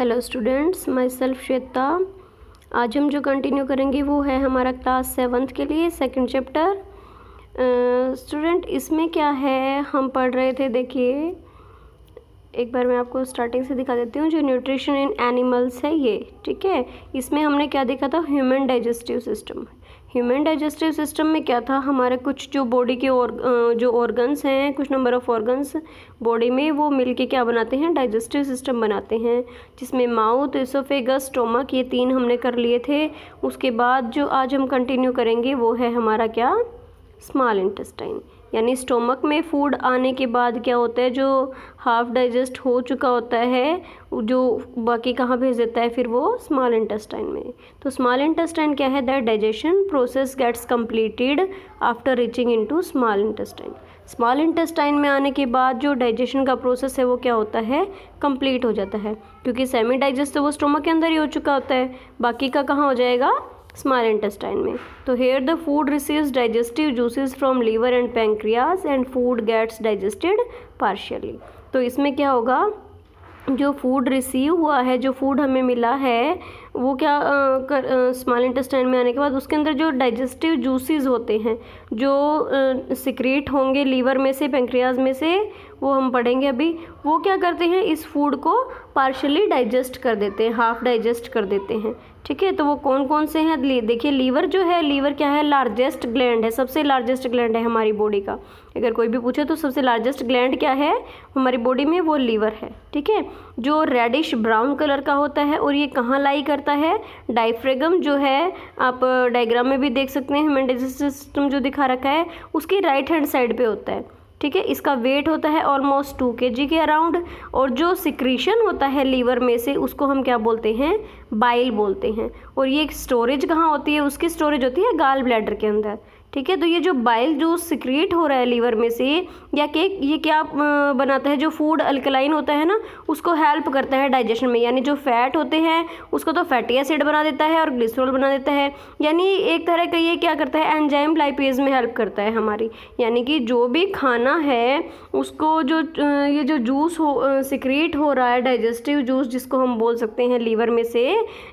Hello students, my self Shweta. आज हम जो कंटिन्यू करेंगे वो है हमारा क्लास 7th के लिए सेकंड चैप्टर। स्टूडेंट इसमें क्या है हम पढ़ रहे थे, देखिए एक बार मैं आपको स्टार्टिंग से दिखा देती हूँ। जो न्यूट्रिशन इन एनिमल्स है ये, ठीक है। इसमें हमने क्या देखा था, human digestive system. Human digestive system में क्या था, हमारे कुछ जो बॉडी के जो ऑर्गन्स हैं, कुछ नंबर ऑफ ऑर्गन्स बॉडी में, वो मिलके क्या बनाते हैं, डाइजेस्टिव सिस्टम बनाते हैं, जिसमें माउथ, एसोफेगस, स्टोमक, ये 3 हमने कर लिए थे। उसके बाद जो आज हम कंटिन्यू करेंगे वो है हमारा क्या, स्मॉल इंटेस्टाइन। यानी स्टोमक में फूड आने के बाद क्या होता है, जो हाफ डाइजेस्ट हो चुका होता है, जो बाकी कहाँ भेज देता है फिर, वो स्मॉल इंटेस्टाइन में। तो स्मॉल इंटेस्टाइन क्या है, that digestion process gets completed after reaching into small intestine. Small intestine में आने के बाद जो डाइजेशन का प्रोसेस है वो क्या होता है, कंप्लीट हो जाता है, क्योंकि सेमी डाइजेस्ट तो वो स्टोमक के अंदर ही हो चुका होता है, बाकी का कहाँ हो जाएगा, स्मॉल इंटेस्टाइन में। तो here the food receives digestive juices from liver and pancreas and food gets digested partially. तो इसमें क्या होगा, जो फूड रिसीव हुआ है, जो फूड हमें मिला है, वो क्या स्मॉल इंटेस्टाइन में आने के बाद उसके अंदर जो डाइजेस्टिव जूसेस होते हैं, जो सिक्रीट होंगे लीवर में से, पैंक्रियाज में से, वो हम पढ़ेंगे अभी। वो क्या करते हैं, इस फूड को पार्शियली डाइजेस्ट कर देते हैं, हाफ डाइजेस्ट कर देते हैं, ठीक है। तो वो कौन कौन से हैं, देखिए लीवर जो है, लीवर क्या है, लार्जेस्ट ग्लैंड है, सबसे लार्जेस्ट ग्लैंड है हमारी बॉडी का। अगर कोई भी पूछे तो सबसे लार्जेस्ट ग्लैंड क्या है हमारी बॉडी में, वो लीवर है, ठीक है, जो रेडिश ब्राउन कलर का होता है। और ये कहाँ लाई करता है, डायफ्रागम जो है, आप डायग्राम में भी देख सकते हैं, ह्यूमन डाइजेस्टिव सिस्टम जो दिखा रखा है उसकी राइट हैंड साइड पे होता है, ठीक है। इसका वेट होता है ऑलमोस्ट 2 kg के अराउंड। और जो सिक्रीशन होता है लीवर में से, उसको हम क्या बोलते हैं, बाइल बोलते हैं। और ये स्टोरेज कहाँ होती है, उसकी स्टोरेज होती है गाल ब्लैडर के अंदर, ठीक है। तो ये जो बाइल जूस सिक्रीट हो रहा है लीवर में से, या कि ये क्या बनाता है, जो फूड अल्कलाइन होता है ना, उसको हेल्प करता है डाइजेशन में। यानी जो फैट होते हैं उसको तो फैटी एसिड बना देता है और ग्लिसरॉल बना देता है। यानी एक तरह का ये क्या करता है, एंजाइम लाइपेज में हेल्प करता है हमारी। यानी कि जो भी खाना है उसको जो ये जो जूस सिक्रीट हो रहा है, डाइजेस्टिव जूस जिसको हम बोल सकते हैं लीवर में से,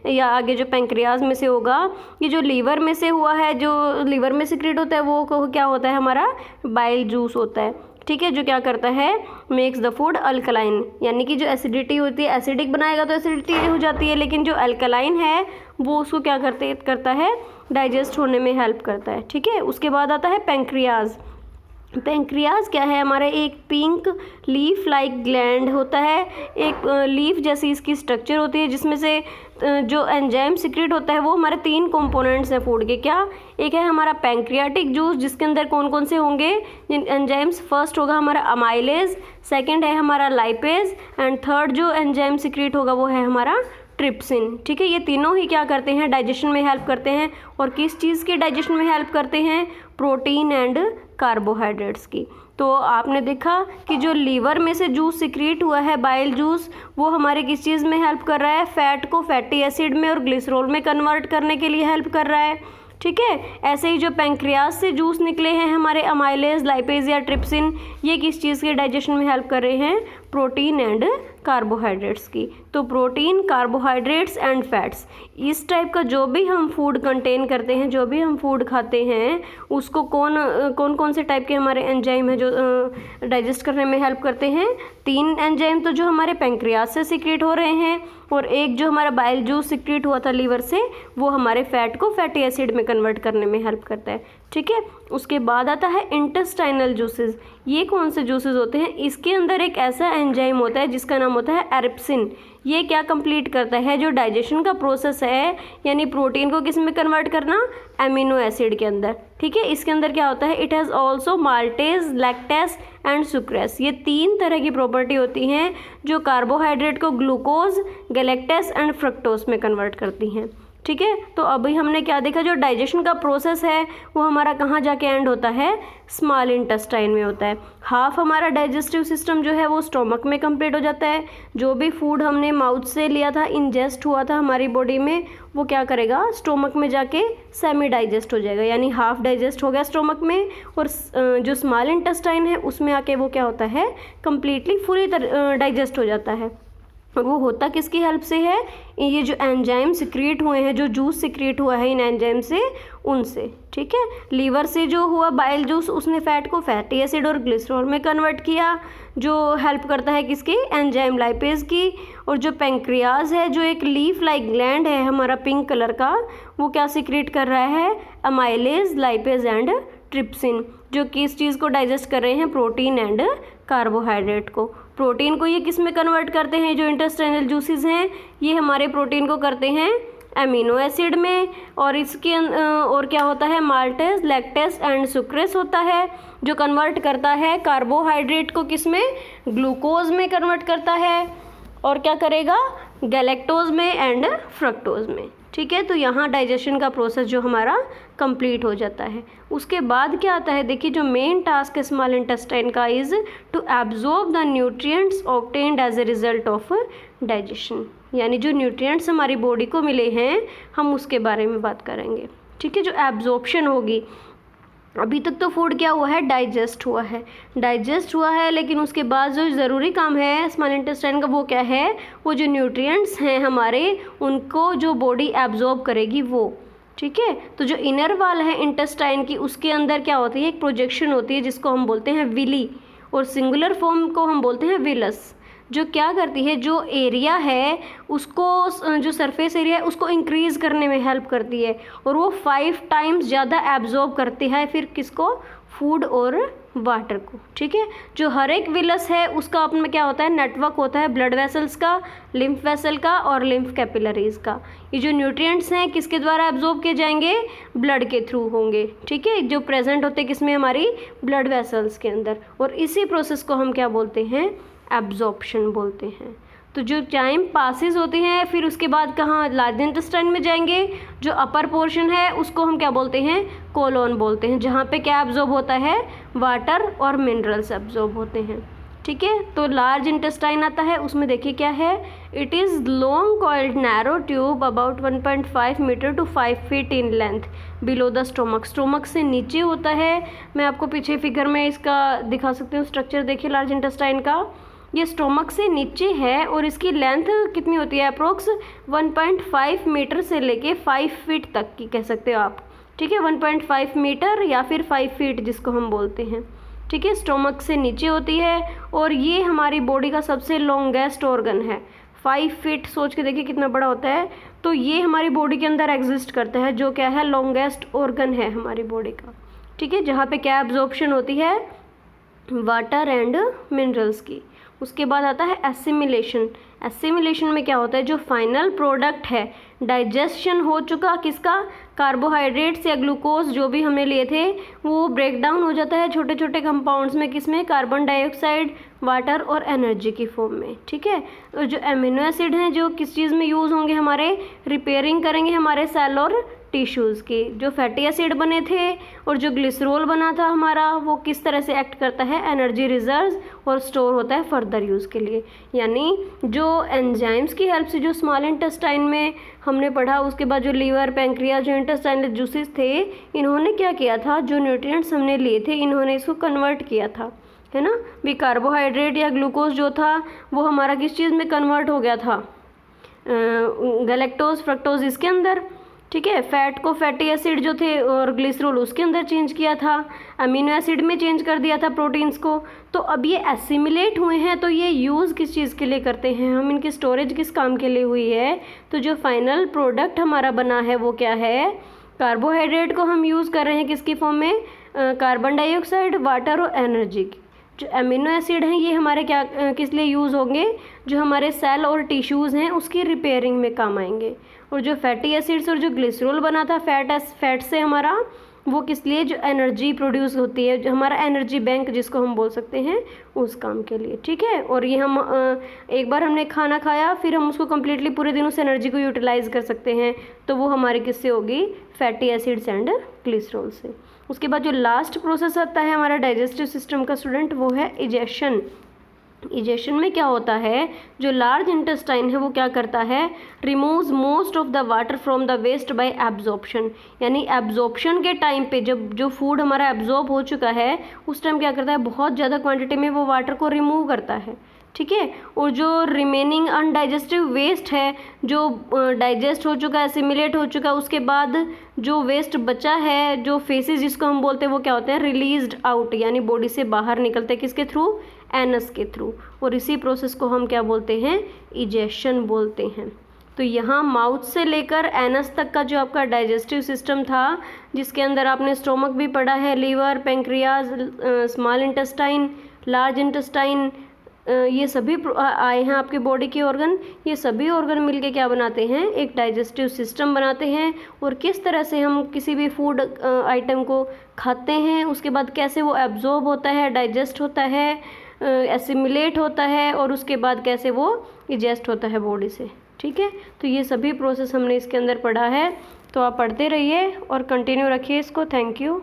या आगे जो पैंक्रियाज में से होगा, ये जो लीवर में से हुआ है, जो लीवर में होता है, वो क्या होता है, हमारा बाइल जूस होता है, ठीक है। जो क्या करता है, मेक्स द फूड अल्कलाइन। यानी कि जो एसिडिटी होती है, एसिडिक बनाएगा तो एसिडिटी हो जाती है, लेकिन जो अल्कलाइन है वो उसको क्या करता है, डाइजेस्ट होने में हेल्प करता है, ठीक है। उसके बाद आता है पैंक्रियाज। पैंक्रियाज क्या है, हमारा एक पिंक लीफ लाइक ग्लैंड होता है, एक लीफ जैसी इसकी स्ट्रक्चर होती है, जिसमें से जो एंजाइम सिक्रेट होता है, वो हमारे 3 कंपोनेंट्स हैं फूड के। क्या, एक है हमारा पैंक्रियाटिक जूस, जिसके अंदर कौन कौन से होंगे एंजाइम्स, फर्स्ट होगा हमारा अमाइलेज, सेकंड है हमारा लाइपेज, एंड थर्ड जो एंजाइम सिक्रेट होगा वो है हमारा ट्रिप्सिन, ठीक है। ये तीनों ही क्या करते हैं, डाइजेशन में हेल्प करते हैं। और किस चीज़ के डाइजेशन में हेल्प करते हैं, प्रोटीन एंड कार्बोहाइड्रेट्स की। तो आपने देखा कि जो लीवर में से जूस सिक्रीट हुआ है, बाइल जूस, वो हमारे किस चीज़ में हेल्प कर रहा है, फैट को फैटी एसिड में और ग्लिसरॉल में कन्वर्ट करने के लिए हेल्प कर रहा है, ठीक है। ऐसे ही जो पैंक्रियाज से जूस निकले हैं हमारे, अमाइलेज, लाइपेज या ट्रिप्सिन, ये किस चीज़ के डाइजेशन में हेल्प कर रहे हैं, प्रोटीन एंड कार्बोहाइड्रेट्स की। तो प्रोटीन, कार्बोहाइड्रेट्स एंड फैट्स, इस टाइप का जो भी हम फूड कंटेन करते हैं, जो भी हम फूड खाते हैं, उसको कौन से टाइप के हमारे एंजाइम है जो डाइजेस्ट करने में हेल्प करते हैं। 3 एंजाइम तो जो हमारे पैंक्रियाज से सिक्रेट हो रहे हैं, और एक जो हमारा बाइल जूस सिक्रेट हुआ था लीवर से, वो हमारे फैट को फैटी एसिड में कन्वर्ट करने में हेल्प करता है, ठीक है। उसके बाद आता है इंटेस्टाइनल जूसेस। ये कौन से जूसेस होते हैं, इसके अंदर एक ऐसा एंजाइम होता है जिसका नाम होता है एरिप्सिन। ये क्या कंप्लीट करता है, जो डाइजेशन का प्रोसेस है, यानी प्रोटीन को किस में कन्वर्ट करना, एमिनो एसिड के अंदर, ठीक है। इसके अंदर क्या होता है, it has also maltase, lactase and sucrase. ये 3 तरह की प्रॉपर्टी होती हैं जो कार्बोहाइड्रेट को ग्लूकोज, गैलेक्टेस एंड फ्रक्टोज में कन्वर्ट करती हैं, ठीक है। तो अभी हमने क्या देखा, जो डाइजेशन का प्रोसेस है वो हमारा कहाँ जाके एंड होता है, स्मॉल इंटेस्टाइन में होता है। हाफ हमारा डाइजेस्टिव सिस्टम जो है वो स्टोमक में कंप्लीट हो जाता है। जो भी फूड हमने माउथ से लिया था, इंजेस्ट हुआ था हमारी बॉडी में, वो क्या करेगा, स्टोमक में जाके सेमी डाइजेस्ट हो जाएगा, यानी हाफ डाइजेस्ट हो गया स्टोमक में। और जो स्मॉल इंटेस्टाइन है उसमें आके वो क्या होता है, कम्प्लीटली फुली डाइजेस्ट हो जाता है। और वो होता किसकी हेल्प से है, ये जो एंजाइम सिक्रिएट हुए हैं, जो जूस सिक्रिएट हुआ है इन एंजाइम से, उनसे। ठीक है, लीवर से जो हुआ बाइल जूस, उसने फैट को फैटी एसिड और ग्लिसरॉल में कन्वर्ट किया, जो हेल्प करता है किसकी, एंजाइम लाइपेज की। और जो पेंक्रियाज है, जो एक लीफ लाइक ग्लैंड है हमारा पिंक कलर का, वो क्या सिक्रिएट कर रहा है, अमाइलेज, लाइपेज एंड ट्रिप्सिन, जो किस चीज़ को डाइजेस्ट कर रहे हैं, प्रोटीन एंड कार्बोहाइड्रेट को। प्रोटीन को ये किस में कन्वर्ट करते हैं, जो इंटेस्टाइनल जूसेस हैं ये हमारे प्रोटीन को करते हैं एमिनो एसिड में। और इसके और क्या होता है, माल्टेज, लैक्टेस एंड सुक्रेस होता है, जो कन्वर्ट करता है कार्बोहाइड्रेट को किस में, ग्लूकोज में कन्वर्ट करता है। और क्या करेगा, गैलेक्टोज में एंड फ्रक्टोज में। ठीक है, तो यहाँ डाइजेशन का प्रोसेस जो हमारा कंप्लीट हो जाता है। उसके बाद क्या आता है, देखिए जो मेन टास्क है स्मॉल इंटेस्टाइन का is to absorb the nutrients obtained as a result of digestion, यानी जो न्यूट्रिएंट्स हमारी बॉडी को मिले हैं हम उसके बारे में बात करेंगे। ठीक है, जो एब्जॉर्प्शन होगी, अभी तक तो फूड क्या हुआ है, डाइजेस्ट हुआ है, लेकिन उसके बाद जो ज़रूरी काम है स्मॉल इंटेस्टाइन का वो क्या है, वो जो न्यूट्रिएंट्स हैं हमारे उनको जो बॉडी एब्जॉर्ब करेगी वो। ठीक है, तो जो इनर वाल है इंटेस्टाइन की, उसके अंदर क्या होती है, एक प्रोजेक्शन होती है जिसको हम बोलते हैं विली, और सिंगुलर फॉर्म को हम बोलते हैं विलस, जो क्या करती है, जो एरिया है उसको, जो सरफेस एरिया है उसको इंक्रीज़ करने में हेल्प करती है, और वो 5 टाइम्स ज़्यादा एब्जॉर्ब करती है फिर किसको, फूड और वाटर को। ठीक है, जो हर एक विलस है उसका अपना क्या होता है, नेटवर्क होता है ब्लड वेसल्स का, लिम्फ वेसल का और लिम्फ कैपिलरीज का। ये जो न्यूट्रिएंट्स हैं किसके द्वारा एब्जॉर्ब किए जाएंगे, ब्लड के थ्रू होंगे। ठीक है, जो प्रेजेंट होते हैं किसमें, हमारी ब्लड वेसल्स के अंदर, और इसी प्रोसेस को हम क्या बोलते हैं, एब्जॉर्प्शन बोलते हैं। तो जो टाइम पासिस होती हैं फिर उसके बाद कहाँ, लार्ज इंटेस्टाइन में जाएंगे, जो अपर पोर्शन है उसको हम क्या बोलते हैं, कोलोन बोलते हैं, जहाँ पे क्या एब्जॉर्ब होता है, वाटर और मिनरल्स एब्जॉर्ब होते हैं। ठीक है, तो लार्ज इंटेस्टाइन आता है, उसमें देखिए क्या है, it is long coiled narrow tube about 1.5 metre to 5 feet in length below the stomach से नीचे होता है। मैं आपको पीछे फिगर में इसका दिखा सकती हूँ स्ट्रक्चर, देखिए लार्ज इंटेस्टाइन का, ये स्टोमक से नीचे है और इसकी लेंथ कितनी होती है, अप्रोक्स 1.5 मीटर से लेके 5 फीट तक की कह सकते हो आप। ठीक है, 1.5 मीटर या फिर 5 फीट जिसको हम बोलते हैं। ठीक है, स्टोमक से नीचे होती है और ये हमारी बॉडी का सबसे लॉन्गेस्ट ऑर्गन है। 5 फीट सोच के देखिए कितना बड़ा होता है, तो ये हमारी बॉडी के अंदर एग्जिस्ट करता है, जो क्या है, लॉन्गेस्ट ऑर्गन है हमारी बॉडी का। ठीक है, जहाँ पे क्या एब्जॉर्प्शन होती है, वाटर एंड मिनरल्स की। उसके बाद आता है एसिमिलेशन में क्या होता है, जो फाइनल प्रोडक्ट है, डाइजेशन हो चुका किसका, कार्बोहाइड्रेट्स या ग्लूकोज जो भी हमने लिए थे, वो ब्रेक डाउन हो जाता है छोटे छोटे कंपाउंड्स में, किसमें, कार्बन डाइऑक्साइड, वाटर और एनर्जी की फॉर्म में। ठीक है, और जो एमिनो एसिड हैं जो किस चीज़ में यूज़ होंगे, हमारे रिपेयरिंग करेंगे हमारे सेल और टिश्यूज़ की। जो फैटी एसिड बने थे और जो ग्लिसरॉल बना था हमारा, वो किस तरह से एक्ट करता है, एनर्जी रिजर्व और स्टोर होता है फर्दर यूज़ के लिए। यानी जो एंजाइम्स की हेल्प से जो स्मॉल इंटेस्टाइन में हमने पढ़ा, उसके बाद जो लीवर, पैंक्रियाज, जो इंटेस्टाइनल जूसेस थे, इन्होंने क्या किया था, जो न्यूट्रिएंट्स हमने लिए थे इन्होंने इसको कन्वर्ट किया था, है ना। भी कार्बोहाइड्रेट या ग्लूकोज जो था वो हमारा किस चीज़ में कन्वर्ट हो गया था, गैलेक्टोज, फ्रक्टोज इसके अंदर। ठीक है, फैट को फैटी एसिड जो थे और ग्लिसरॉल उसके अंदर चेंज किया था, अमीनो एसिड में चेंज कर दिया था प्रोटीन्स को। तो अब ये एसिमिलेट हुए हैं, तो ये यूज़ किस चीज़ के लिए करते हैं हम, इनकी स्टोरेज किस काम के लिए हुई है। तो जो फाइनल प्रोडक्ट हमारा बना है वो क्या है, कार्बोहाइड्रेट को हम यूज़ कर रहे हैं किसकी फॉर्म में, कार्बन डाइऑक्साइड, वाटर और एनर्जी की। जो अमीनो एसिड हैं ये हमारे क्या किस लिए यूज़ होंगे, जो हमारे सेल और टिश्यूज़ हैं उसकी रिपेयरिंग में काम आएंगे। और जो फैटी एसिड्स और जो ग्लिसरॉल बना था फैट से हमारा, वो किस लिए, जो एनर्जी प्रोड्यूस होती है, जो हमारा एनर्जी बैंक जिसको हम बोल सकते हैं, उस काम के लिए। ठीक है, और ये हम एक बार हमने खाना खाया फिर हम उसको कम्प्लीटली पूरे दिन उस एनर्जी को यूटिलाइज़ कर सकते हैं, तो वो हमारे किससे होगी, फैटी एसिड्स एंड ग्लिसरॉल से। उसके बाद जो लास्ट प्रोसेस आता है हमारा डाइजेस्टिव सिस्टम का स्टूडेंट, वो है इजेशन। इजेशन में क्या होता है, जो लार्ज इंटेस्टाइन है वो क्या करता है, removes most of the water from the waste by absorption. यानी एब्जॉर्प्शन के टाइम पे जब जो फूड हमारा एब्जॉर्ब हो चुका है उस टाइम क्या करता है, बहुत ज़्यादा क्वांटिटी में वो वाटर को रिमूव करता है। ठीक है। और जो रिमेनिंग अनडाइजेस्टिव वेस्ट है, जो डाइजेस्ट हो चुका है, एसिमिलेट हो चुका है, उसके बाद जो वेस्ट बचा है, जो फेसेस जिसको हम बोलते हैं, वो क्या होते हैं, रिलीज्ड आउट, यानी बॉडी से बाहर निकलते हैं, किसके थ्रू, एनस के थ्रू। और इसी प्रोसेस को हम क्या बोलते हैं, इजेशन बोलते हैं। तो यहाँ माउथ से लेकर एनस तक का जो आपका डाइजेस्टिव सिस्टम था, जिसके अंदर आपने स्टोमक भी पढ़ा है, liver, pancreas, small intestine, large intestine, ये सभी आए हैं आपके बॉडी के ऑर्गन। ये सभी ऑर्गन मिलके क्या बनाते हैं, एक डाइजेस्टिव सिस्टम बनाते हैं। और किस तरह से हम किसी भी फूड आइटम को खाते हैं, उसके बाद कैसे वो एब्जॉर्ब होता है, डाइजेस्ट होता है, एसिमिलेट होता है, और उसके बाद कैसे वो इजेस्ट होता है बॉडी से। ठीक है, तो ये सभी प्रोसेस हमने इसके अंदर पढ़ा है। तो आप पढ़ते रहिए और कंटिन्यू रखिए इसको। Thank you.